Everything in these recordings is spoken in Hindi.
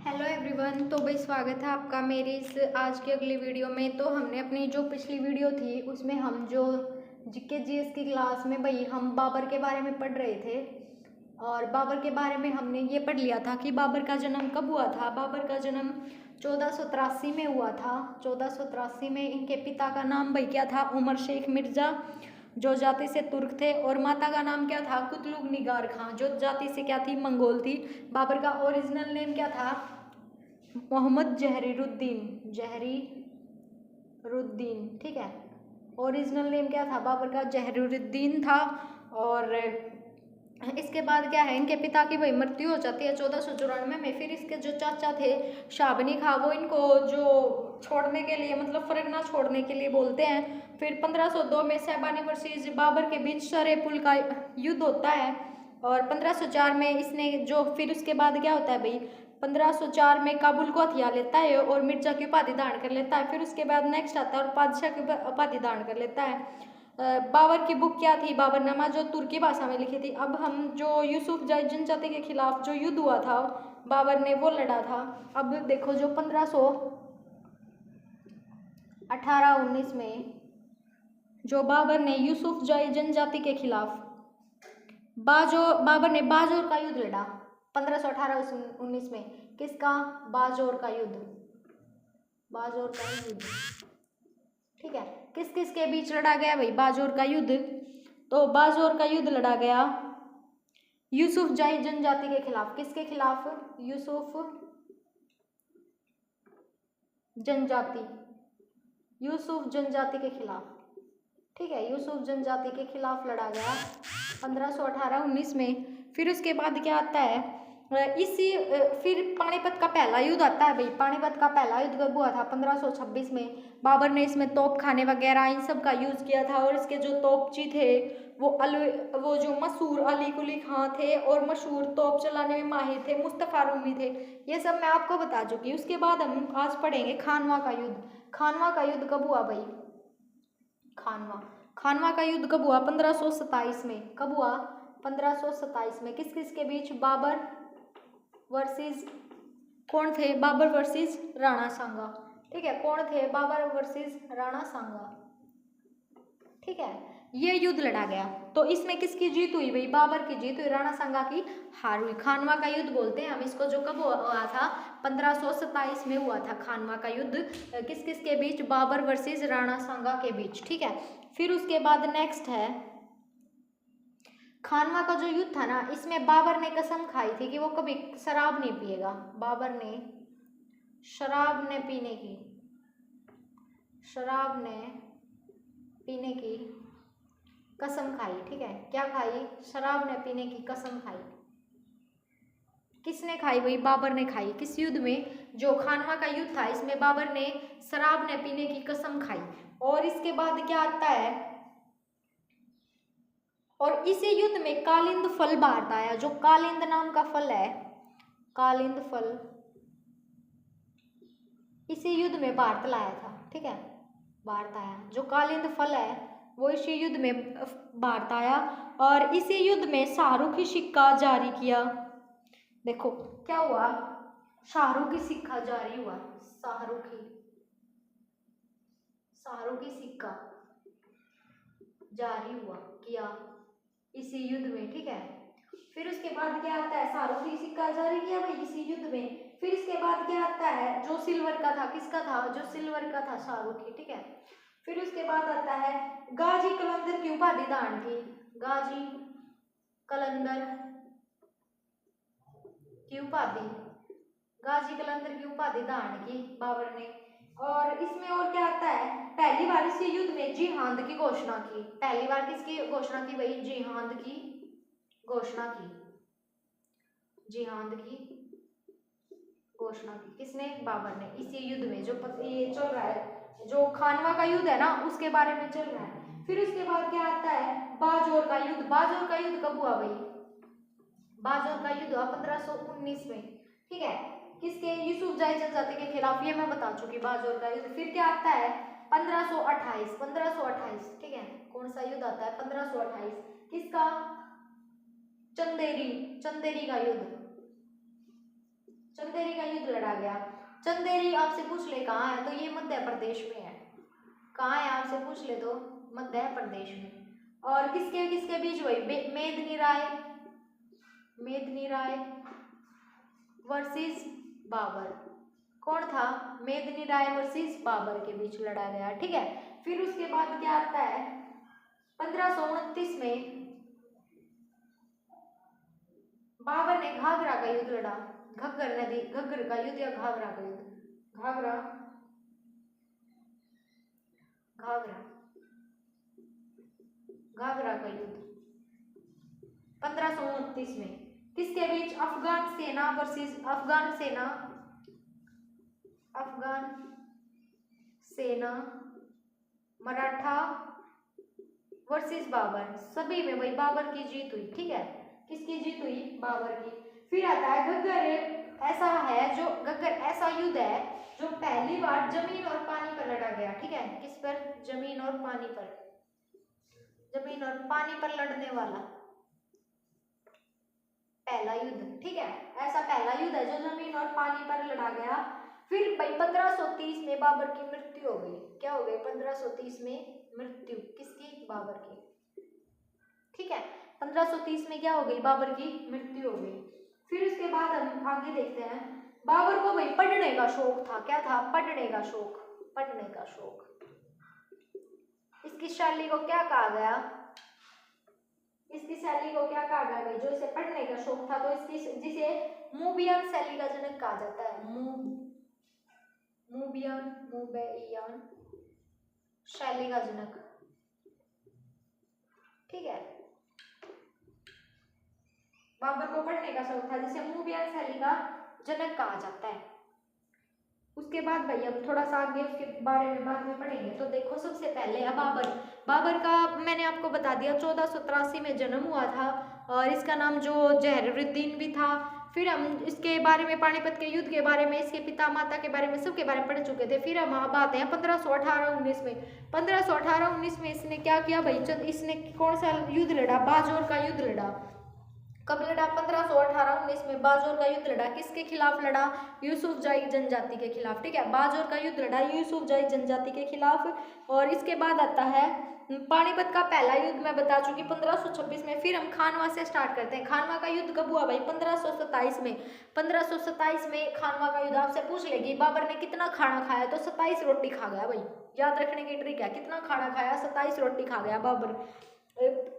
Hello everyone. तो भाई स्वागत है आपका मेरी इस आज की अगली वीडियो में। तो हमने अपनी जो पिछली वीडियो थी उसमें हम जो जीके जीएस की क्लास में भाई हम बाबर के बारे में पढ़ रहे थे और बाबर के बारे में हमने ये पढ़ लिया था कि बाबर का जन्म कब हुआ था। बाबर का जन्म 1483 में हुआ था। 1483 में इनके पिता का नाम भाई क्या था, उमर शेख मिर्ज़ा, जो जाति से तुर्क थे, और माता का नाम क्या था, कुतलुग निगार खां, जो जाति से क्या थी, मंगोल थी। बाबर का ओरिजिनल नेम क्या था, मोहम्मद जहरीरुद्दीन, जहरीरुद्दीन, ठीक है। ओरिजिनल नेम क्या था बाबर का, जहरीरुद्दीन था। और इसके बाद क्या है, इनके पिता की भाई मृत्यु हो जाती है 1494 में। फिर इसके जो चाचा थे शाबनी खां, वो इनको जो छोड़ने के लिए मतलब फरगना छोड़ने के लिए बोलते हैं। फिर 1502 में शहबानी वर्सेस बाबर के बीच सरे पुल का युद्ध होता है और 1504 में इसने जो फिर उसके बाद क्या होता है भाई, 1504 में काबुल को हथिया लेता है और मिर्जा की उपाधि धारण कर लेता है। फिर उसके बाद नेक्स्ट आता है और बादशाह की उपाधि धारण कर लेता है। बाबर की बुक क्या थी, बाबरनामा, जो तुर्की भाषा में लिखी थी। अब हम जो यूसुफ जाई जनजाति के खिलाफ जो युद्ध हुआ था बाबर ने वो लड़ा था। अब देखो जो 1518-19 में जो बाबर ने यूसुफ जाई जनजाति के खिलाफ बाबर ने बाजोर का युद्ध लड़ा 1518-19 में। किसका, बाजोर का युद्ध, बाजोर का युद्ध, ठीक है। किस किस के बीच लड़ा गया भाई बाजोर का युद्ध, तो बाजोर का युद्ध लड़ा गया यूसुफ जाई जनजाति के खिलाफ। किसके खिलाफ, यूसुफ जनजाति, यूसुफ जनजाति के खिलाफ, ठीक है। यूसुफ जनजाति के खिलाफ लड़ा गया 1518-19 में। फिर उसके बाद क्या आता है, इसी फिर पानीपत का पहला युद्ध आता है भाई। पानीपत का पहला युद्ध कब हुआ था, 1526 में। बाबर ने इसमें तोप खाने वगैरह इन सब का यूज किया था और इसके जो तोपची थे वो जो मशहूर अली कुली खां थे और मशहूर तोप चलाने में माहिर थे मुस्तफ़ा रूमी थे। ये सब मैं आपको बता चुकी। उसके बाद हम आज पढ़ेंगे खानवा का युद्ध। खानवा का युद्ध कब हुआ भाई, खानवा का युद्ध कब हुआ, 1527 में। कब हुआ, 1527 में। किस किस के बीच, बाबर वर्सेस कौन थे, बाबर वर्सेस राणा सांगा, ठीक है। कौन थे, बाबर वर्सेस राणा सांगा, ठीक है। ये युद्ध लड़ा गया। तो इसमें किसकी जीत हुई भाई, बाबर की जीत हुई, राणा सांगा की हार हुई। खानवा का युद्ध बोलते हैं हम इसको, जो कब हुआ था, 1527 में हुआ था खानवा का युद्ध। किस किस के बीच, बाबर वर्सेस राणा सांगा के बीच, ठीक है। फिर उसके बाद नेक्स्ट है खानवा का जो युद्ध था ना, इसमें बाबर ने कसम खाई थी कि वो कभी शराब नहीं पिएगा। बाबर ने शराब ने पीने की कसम खाई, ठीक है। क्या खाई, शराब ने पीने की कसम खाई। किसने खाई भाई, बाबर ने खाई। किस युद्ध में, जो खानवा का युद्ध था, इसमें बाबर ने शराब ने पीने की कसम खाई। और इसके बाद क्या आता है, और इसी युद्ध में कालिंद फल भारत आया। जो कालिंद नाम का फल है, कालिंद फल, इसी युद्ध में भारत लाया था, ठीक है। भारत आया, जो कालिंद फल है वो इसी युद्ध में भारत आया। और इसी युद्ध में शाहरुखी सिक्का जारी किया। देखो क्या हुआ, शाहरुखी सिक्का जारी हुआ, शाहरुखी सिक्का जारी हुआ किया इसी युद्ध में, ठीक है। फिर उसके बाद क्या आता है, शाहरुखी सिक्का जारी किया भाई इसी युद्ध में। फिर इसके बाद क्या आता है, जो सिल्वर का था, किसका था, जो सिल्वर का था, शाहरुखी, ठीक है। फिर उसके बाद आता है गाजी कलंदर की उपाधि धारण की, गाजी कलंदर की उपाधि धारण की बाबर ने। और इसमें और क्या आता है, पहली बार इस युद्ध में जिहाद की घोषणा की। पहली बार किसकी घोषणा की भाई, जिहाद की घोषणा की, जिहाद की घोषणा की। किसने, बाबर ने। इसी युद्ध में जो ये चल रहा है, जो खानवा का युद्ध है ना, उसके बारे में चल रहा है। फिर उसके बाद क्या आता है, बाजोर का युद्ध। बाजोर का युद्ध कब हुआ भाई, बाजोर का युद्ध हुआ 1519 में, ठीक है। किसके, यूसुफ जाई जनजाति के खिलाफ, ये मैं बता चुकी बाजोर का युद्ध। फिर क्या आता है 1528, ठीक है। कौन सा युद्ध आता है, 1528, किसका, चंदेरी का युद्ध, चंदेरी का युद्ध लड़ा लड़ा गया। चंदेरी आपसे पूछ ले कहाँ है, तो ये मध्य प्रदेश में है। कहाँ है आपसे पूछ ले तो मध्य प्रदेश में। और किसके किसके बीच हुई, मेदिनी राय वर्सेस बाबर। कौन था, मेदिनी राय वर्सेस बाबर के बीच लड़ा गया, ठीक है। फिर उसके बाद क्या आता है, 1529 में बाबर ने घाघरा का युद्ध लड़ा। घग्गर का युद्ध या घाघरा का युद्ध, घाघरा का युद्ध 1529 में किसके बीच, अफगान सेना मराठा वर्सेस बाबर। सभी में भाई बाबर की जीत हुई, ठीक है। किसकी जीत हुई, बाबर की। फिर आता है घग्गर ऐसा युद्ध है जो पहली बार जमीन और पानी पर लड़ा गया, ठीक है। किस पर, जमीन और पानी पर लड़ने वाला पहला युद्ध, ठीक है। ऐसा पहला युद्ध है जो जमीन और पानी पर लड़ा गया। फिर भाई 1530 में बाबर की मृत्यु हो गई। क्या हो गई, 1530 में मृत्यु किसकी, बाबर की, ठीक है। 1530 में क्या हो गई, बाबर की मृत्यु हो गई। फिर उसके बाद हम आगे देखते हैं, बाबर को भाई पढ़ने का शौक था। क्या था, पढ़ने का शौक। इसकी शैली को क्या कहा गया, भाई जो इसे पढ़ने का शौक था, तो जिसे मूबियन शैली का जनक कहा जाता है। मूबियन शैली का जनक, ठीक है। बाबर को पढ़ने का शौक था, जिसे मूबियन शैली का जनक कहा जाता है। उसके बाद भाई अब थोड़ा सा आगे उसके बारे में बाद में पढ़ेंगे। तो देखो सबसे पहले अब बाबर का मैंने आपको बता दिया 1483 में जन्म हुआ था, और इसका नाम जो जहरुद्दीन भी था। फिर हम इसके बारे में, पानीपत के युद्ध के बारे में, इसके पिता माता के बारे में, सबके बारे में पढ़ चुके थे। फिर हम अब आते हैं 1518-19 में। 1518-19 में इसने क्या किया भाई, इसने कौन सा युद्ध लड़ा, बाजोर का युद्ध लड़ा। कब लड़ा, 1518-19 में बाजोर का युद्ध लड़ा। किसके खिलाफ लड़ा, यूसुफजाई जनजाति के खिलाफ, ठीक है। बाजोर का युद्ध लड़ा यूसुफजाई जनजाति के खिलाफ। और इसके बाद आता है पानीपत का पहला युद्ध, मैं बता चुकी 1526 में। फिर हम खानवा से स्टार्ट करते हैं। खानवा का युद्ध कब हुआ भाई, 1527 में। 1527 में खानवा का युद्ध आपसे पूछ लेगी बाबर ने कितना खाना खाया, तो 27 रोटी खा गया भाई। याद रखने की ट्रिक है, कितना खाना खाया, 27 रोटी खा गया बाबर।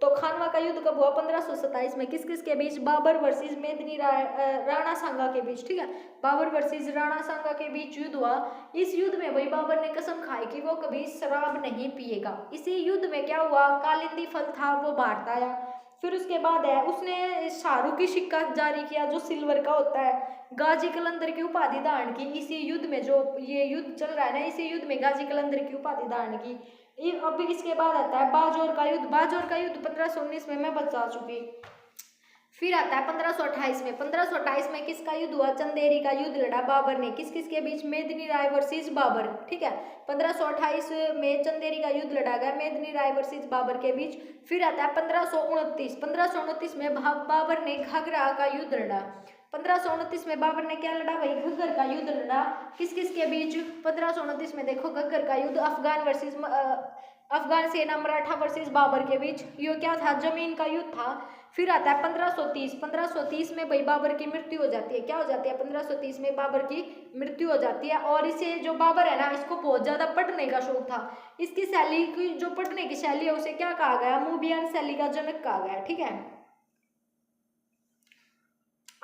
तो खानवा का युद्ध कब हुआ, 1527 में। किस किस के बीच, बाबर वर्सेस मेदिनी राणा सांगा के बीच, ठीक है। बाबर वर्सेस राणा सांगा के बीच युद्ध हुआ। इस युद्ध में भाई बाबर ने कसम खाई कि वो कभी शराब नहीं पिएगा। इसी युद्ध में क्या हुआ, कालिंदी फल था वो बांटता आया। फिर उसके बाद है उसने शाहरुख की सिक्का जारी किया जो सिल्वर का होता है। गाजी कलंदर की उपाधि धारण की इसी युद्ध में, जो ये युद्ध चल रहा है ना, इसी युद्ध में गाजी कलंदर की उपाधि धारण की। अभी इसके बाद आता है बाजोर का युद्ध। बाजोर का युद्ध 1519 में मैं बता चुकी। फिर आता है 1528 में। 1528 में किसका युद्ध हुआ, चंदेरी का युद्ध लड़ा बाबर ने। किस किस के बीच, मेदिनी राय वर्सेस बाबर, ठीक है। 1528 में चंदेरी का युद्ध लड़ा गया मेदिनी राय वर्सेस बाबर के बीच। फिर आता है 1529 में बाबर ने घाघरा का युद्ध लड़ा। 1529 में बाबर ने क्या लड़ा भाई, घग्गर का युद्ध लड़ा। किस किस के बीच, 1529 में देखो घग्गर का युद्ध अफगान सेना मराठा वर्सेस बाबर के बीच। ये क्या था, जमीन का युद्ध था। फिर आता है 1530 में भाई बाबर की मृत्यु हो जाती है। क्या हो जाती है, 1530 में बाबर की मृत्यु हो जाती है। और इसे जो बाबर है ना, इसको बहुत ज्यादा पढ़ने का शौक था। इसकी शैली की जो पढ़ने की शैली है उसे क्या कहा गया, मूबियन शैली का जनक कहा गया, ठीक है।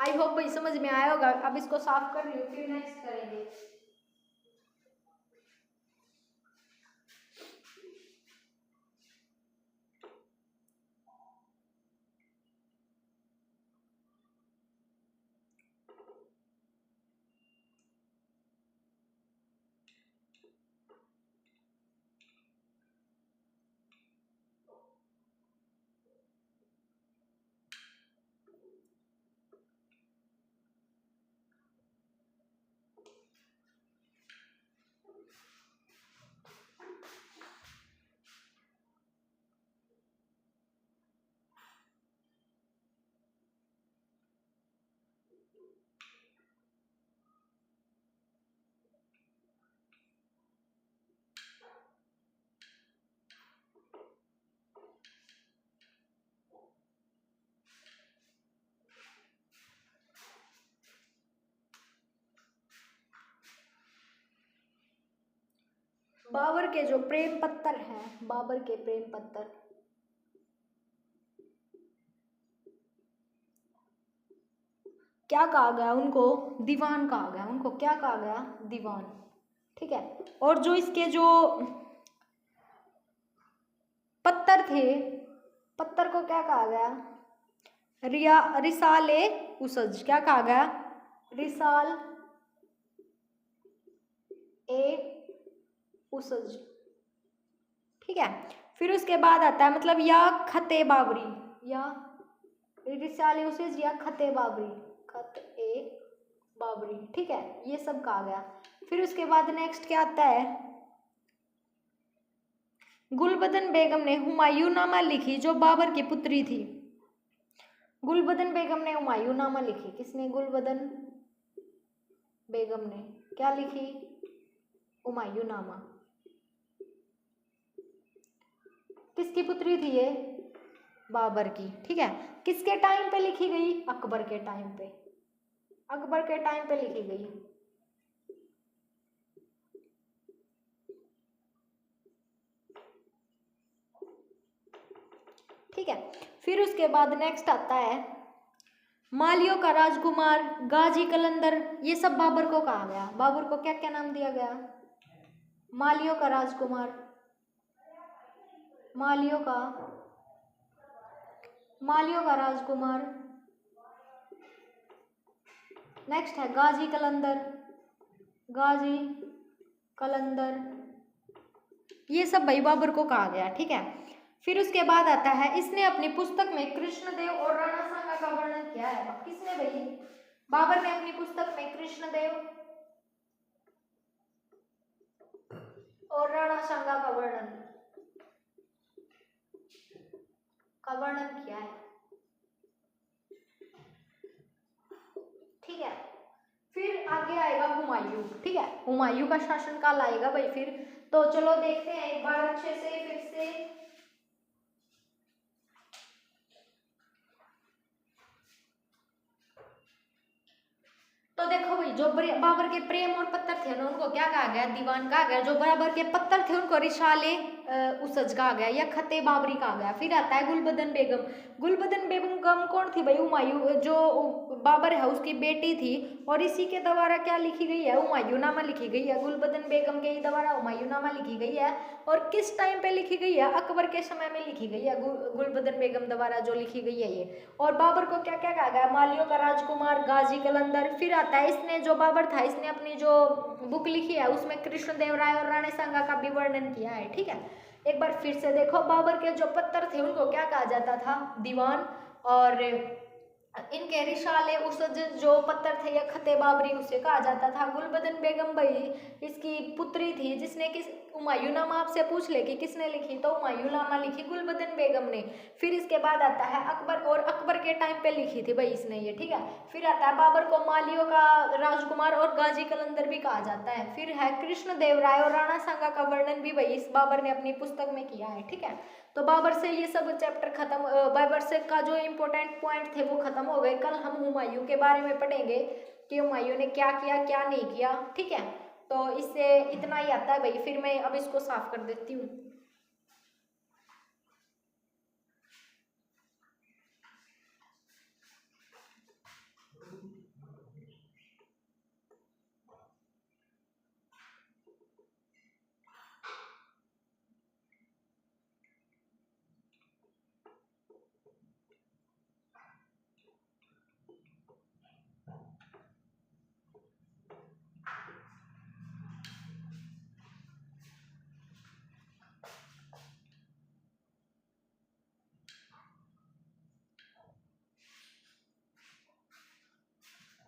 आई होप भाई समझ में आया होगा। अब इसको साफ कर लियो, फिर नेक्स्ट करेंगे। बाबर के जो प्रेम पत्र हैं, बाबर के प्रेम पत्र, क्या कहा गया उनको? दीवान कहा गया उनको। क्या कहा गया? दीवान। ठीक है। और जो इसके जो पत्थर थे, पत्थर को क्या कहा गया? रिसाले उसज। क्या कहा गया? रिसाल ए उसज। ठीक है। फिर उसके बाद आता है मतलब या खते बाबरी, या रिसाले उसज या खते बाबरी, खत ए बाबरी। ठीक है, ये सब कहा गया। फिर उसके बाद नेक्स्ट क्या आता है? गुलबदन बेगम ने हुमायूंनामा लिखी जो बाबर की पुत्री थी। गुलबदन बेगम ने हुमायूंनामा लिखी। किसने? गुलबदन बेगम ने क्या लिखी? हुमायूंनामा। किसकी पुत्री थी ये? बाबर की। ठीक है। किसके टाइम पे लिखी गई? अकबर के टाइम पे। अकबर के टाइम पे लिखी गई। ठीक है। फिर उसके बाद नेक्स्ट आता है मालियों का राजकुमार, गाजी कलंदर, ये सब बाबर को कहा गया। बाबर को क्या क्या नाम दिया गया? मालियों का राजकुमार, मालियों का राजकुमार। नेक्स्ट है गाजी कलंदर, गाजी कलंदर, ये सब भाई बाबर को कहा गया। ठीक है। फिर उसके बाद आता है इसने अपनी पुस्तक में कृष्णदेव और राणा सांगा का वर्णन किया है। अब किसने भाई? बाबर ने अपनी पुस्तक में कृष्णदेव और राणा सांगा का वर्णन किया है। ठीक है। फिर आगे आएगा हुमायूं। ठीक है, हुमायूं का शासनकाल आएगा भाई। फिर तो चलो देखते हैं एक बार अच्छे से फिर से। तो देखो भाई, जो बाबर के प्रेम और पत्थर थे ना उनको क्या कहा गया? दीवान कहा गया। जो बाबर के पत्थर थे उनको रिसाले उसज कहा गया या खते बाबरी कहा गया। फिर आता है गुलबदन बेगम। गुलबदन बेगम कौन थी भाई? हुमायूं जो बाबर है उसकी बेटी थी, और इसी के द्वारा क्या लिखी गई है? हुमायूंनामा लिखी गई है। गुलबदन बेगम के द्वारा हुमायूंनामा लिखी गई है। और किस टाइम पे लिखी गई है? अकबर के समय में लिखी गई है, गुलबदन बेगम द्वारा जो लिखी गई है ये। और बाबर को क्या क्या कहा गया? मालियों का राजकुमार, गाजी कलंदर। फिर आता है इसने जो बाबर था इसने अपनी जो बुक लिखी है उसमें कृष्णदेव राय और राणा सांगा का भी वर्णन किया है। ठीक है। एक बार फिर से देखो, बाबर के जो पत्थर थे उनको क्या कहा जाता था? दीवान। और इनके रिसाले उसज जो पत्थर थे या खते बाबरी उसे कहा जाता था। गुलबदन बेगम भाई इसकी पुत्री थी, जिसने किस हुमायूंनामा आपसे पूछ ले कि किसने लिखी, तो हुमायूंनामा लिखी गुलबदन बेगम ने। फिर इसके बाद आता है अकबर, और अकबर के टाइम पे लिखी थी भाई इसने ये। ठीक है। फिर आता है बाबर को मालियों का राजकुमार और गाजी कलंदर भी कहा जाता है। फिर है कृष्णदेव राय और राणा सांगा का वर्णन भी भाई इस बाबर ने अपनी पुस्तक में किया है। ठीक है। तो बाबर से ये सब चैप्टर खत्म, बाबर से का जो इम्पोर्टेंट पॉइंट थे वो खत्म हो गए। कल हम हुमायूं के बारे में पढ़ेंगे कि हुमायूं ने क्या किया क्या नहीं किया। ठीक है। तो इससे इतना ही आता है भाई। फिर मैं अब इसको साफ कर देती हूँ।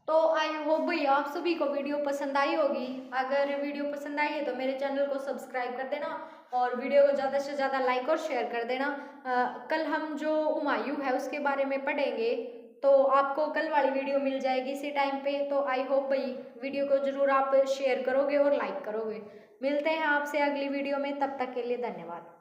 तो आई होप भाई आप सभी को वीडियो पसंद आई होगी। अगर वीडियो पसंद आई है तो मेरे चैनल को सब्सक्राइब कर देना, और वीडियो को ज़्यादा से ज़्यादा लाइक और शेयर कर देना। कल हम जो हुमायूं है उसके बारे में पढ़ेंगे, तो आपको कल वाली वीडियो मिल जाएगी इसी टाइम पे। तो आई होप भाई वीडियो को ज़रूर आप शेयर करोगे और लाइक करोगे। मिलते हैं आपसे अगली वीडियो में, तब तक के लिए धन्यवाद।